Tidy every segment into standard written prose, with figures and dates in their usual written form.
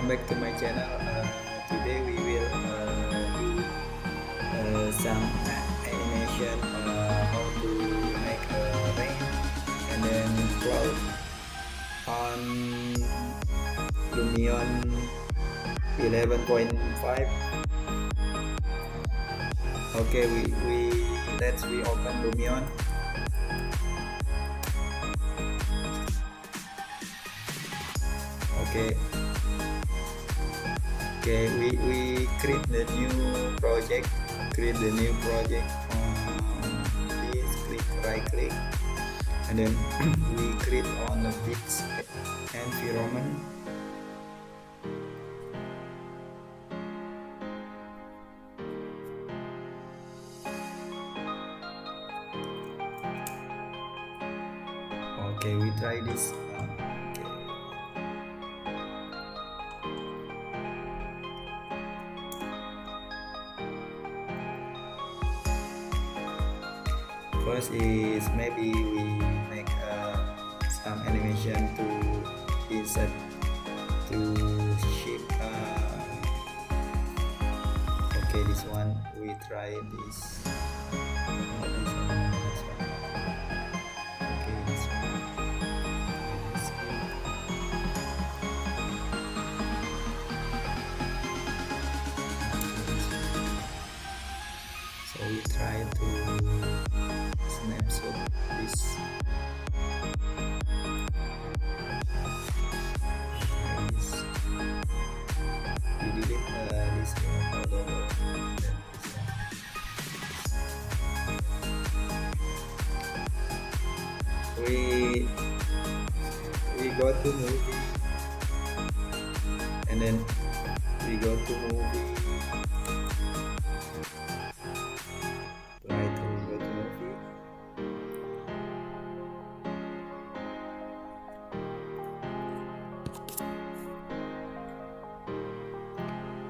Welcome back to my channel. Today we will do some animation how to make a rain and then cloud on Lumion 11.5. Okay, we open Lumion. Okay. Okay, we create the new project. Create the new project on this. Right click, and then we create on the beats environment. Okay, we try this. First is maybe we make some animation to insert to ship. Okay, this one we try this. Not this one, this one. Okay, this one. Let's see. So we try to snapshot this. We delete this photo. We go to movie, and then we go to movie.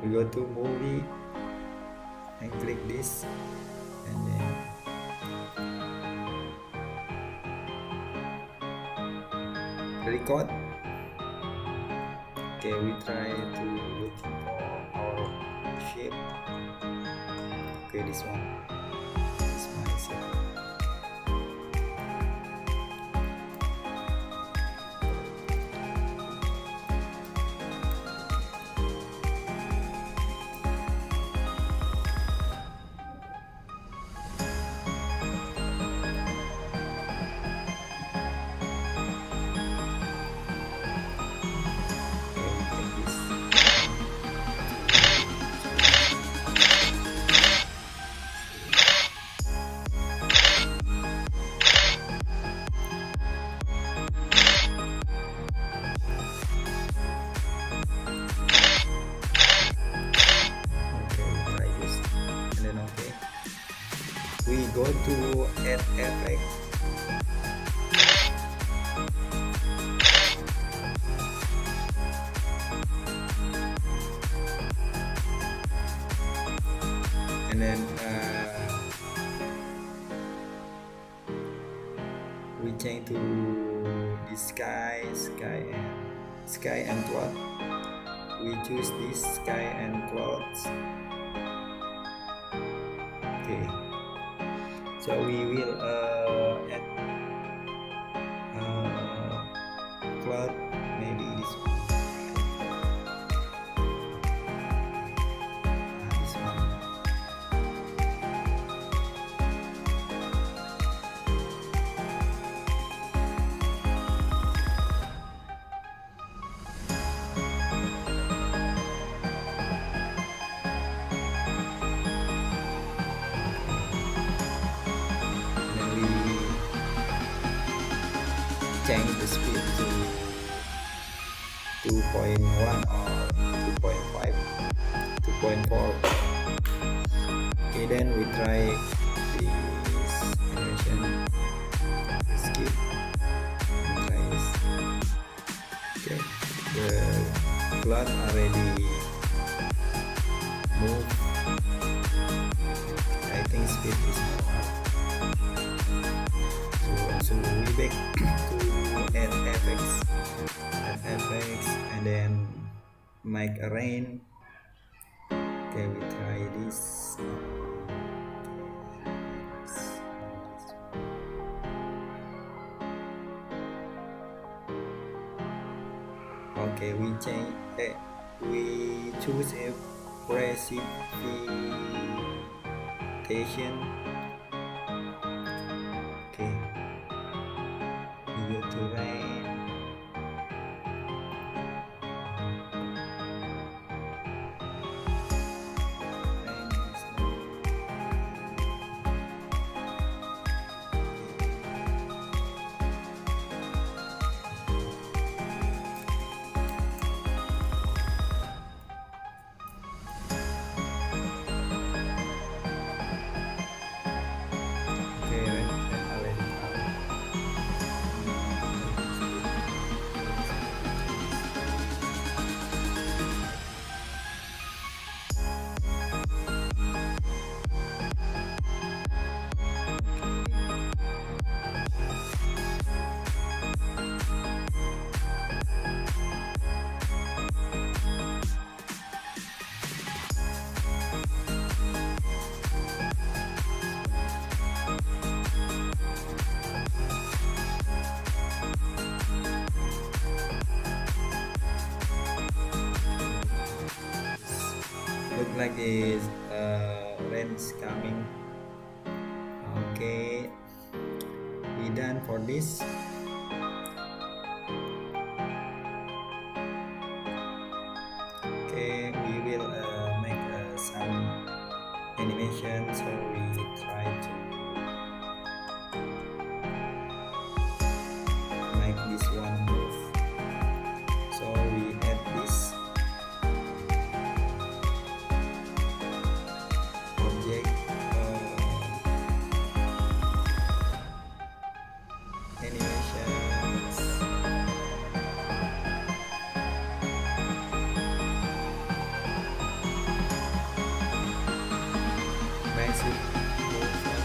We go to movie and click this, and then record. Okay, we try to look for our shape. Okay, this one is my shape. We go to add effect. And then we change to the sky and cloud. We choose this sky and clouds. Okay. So we will add cloud, maybe this one. This one. Change the speed to 2.1 or 2.5, 2.4. Okay, then we try this animation. Skip. We try this. Okay, the cloud already move. I think speed is not up. So we back to add effects, and then make a rain. Okay, we try this. Okay, we change. We choose a precipitation. Okay, we go to rain. Okay, then I let it out. Look like this rain's coming. Okay, we done for this. Okay, we will make some animation, so we try to make this one move. So we add this object animations. Basic motion.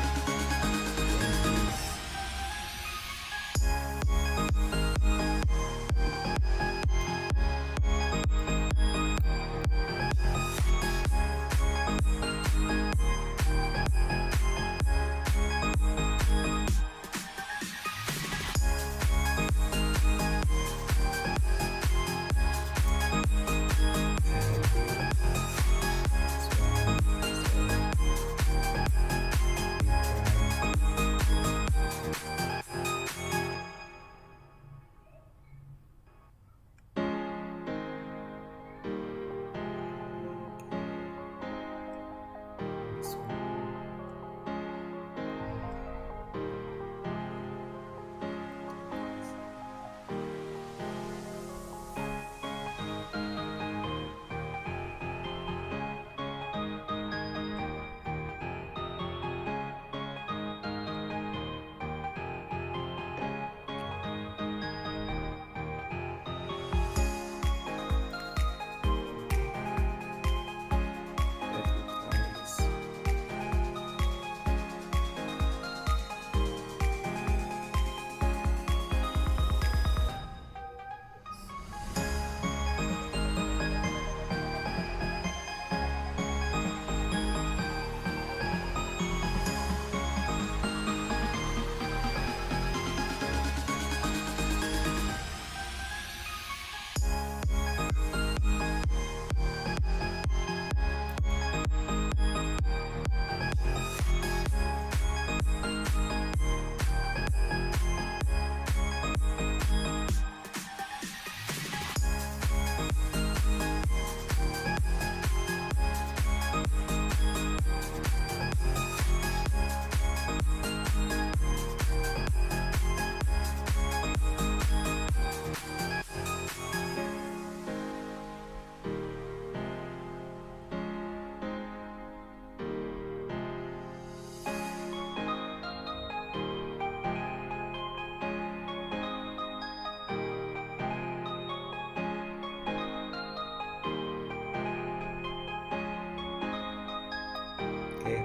Okay,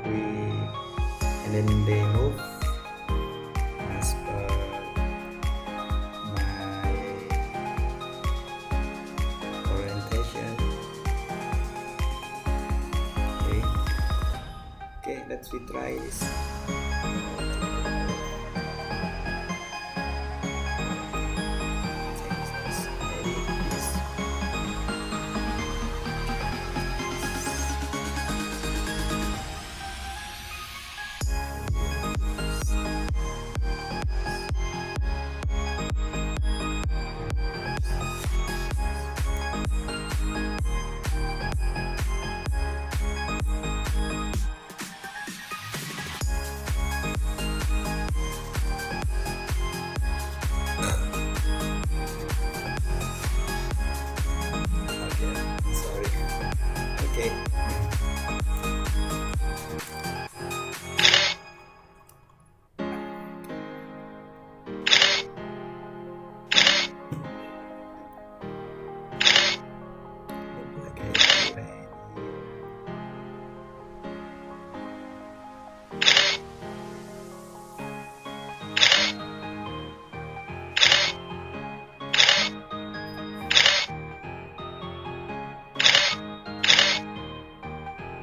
and then they move as per my orientation. let's we try this. Sorry. Okay. Look like a rain.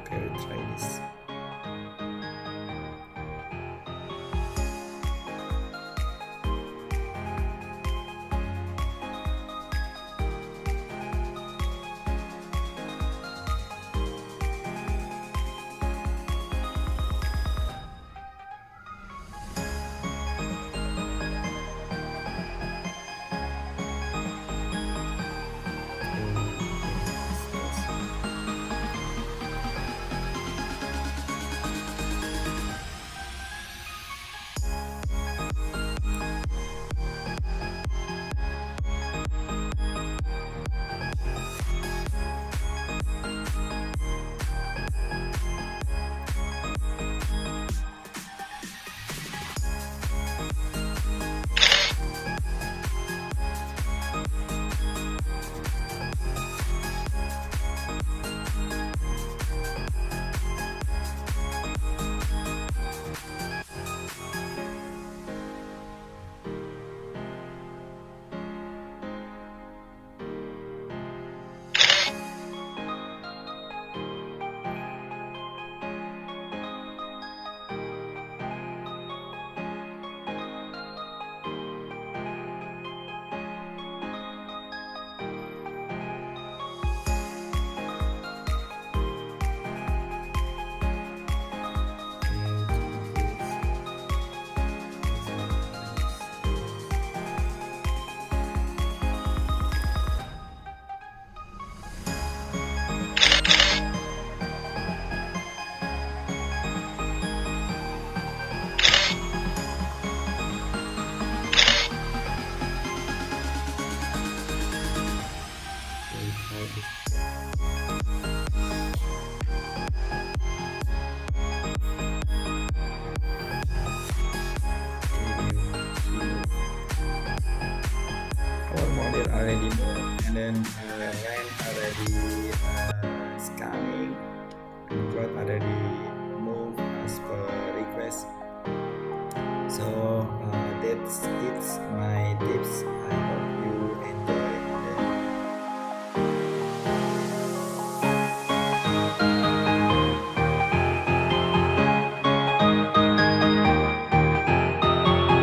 Okay, we'll try this. Our model already moved, and then rain already is coming.